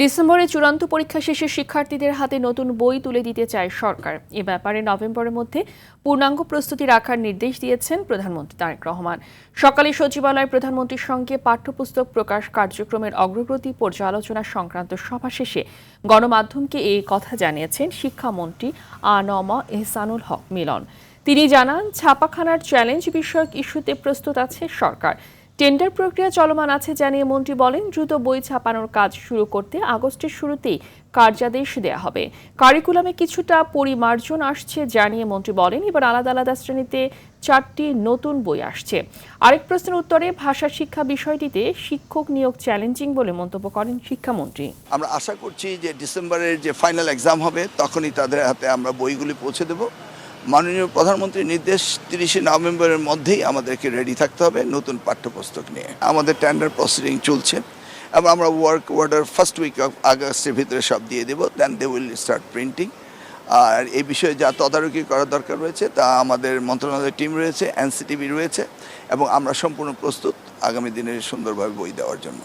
ডিসেম্বরে চূড়ান্ত পরীক্ষা শেষে শিক্ষার্থীদের হাতে নতুন বই তুলে দিতে চায় সরকার। এ ব্যাপারে নভেম্বরের মধ্যে পূর্ণাঙ্গ প্রস্তুতি রাখার নির্দেশ দিয়েছেন প্রধানমন্ত্রী তারেক রহমান। সকালে সচিবালয়ে প্রধানমন্ত্রীর সঙ্গে পাঠ্যপুস্তক প্রকাশ কার্যক্রমের অগ্রগতি পর্যালোচনা সংক্রান্ত সভা শেষে গণমাধ্যমকে এই কথা জানিয়েছেন শিক্ষামন্ত্রী আ.ন.ম এহসানুল হক মিলন। তিনি জানান, ছাপাখানার চ্যালেঞ্জ বিষয়ক ইস্যুতে প্রস্তুত আছে সরকার। টেন্ডার প্রক্রিয়া চলমান আছে জানিয়ে মন্ত্রী বলেন, দ্রুত বই ছাপানোর কাজ শুরু করতে আগস্টের শুরুতেই কার্যাদেশ দেয়া হবে। কারিকুলামে কিছুটা পরিমার্জন আসছে জানিয়ে মন্ত্রী বলেন, এবার আলাদা আলাদা শ্রেণীতে 4টি নতুন বই আসছে। আরেক প্রশ্নের উত্তরে ভাষা শিক্ষা বিষয়টিতে শিক্ষক নিয়োগ চ্যালেঞ্জিং বলে মন্তব্য করেন শিক্ষামন্ত্রী। আমরা আশা করছি যে ডিসেম্বরের যে ফাইনাল এক্সাম হবে তখনই তাদের হাতে আমরা বইগুলি পৌঁছে দেব। মাননীয় প্রধানমন্ত্রীর নির্দেশ 30শে নভেম্বরের মধ্যেই আমাদেরকে রেডি থাকতে হবে নতুন পাঠ্যপুস্তক নিয়ে। আমাদের টেন্ডার প্রসিডিং চলছে এবং আমরা work order first week of আগস্টের ভিতরে সব দিয়ে দেবো। Then they will start printing. আর এই বিষয়ে যা তদারকি করার দরকার রয়েছে তা আমাদের মন্ত্রণালয়ের টিম রয়েছে, এনসিটিভি রয়েছে এবং আমরা সম্পূর্ণ প্রস্তুত আগামী দিনে সুন্দরভাবে বই দেওয়ার জন্য।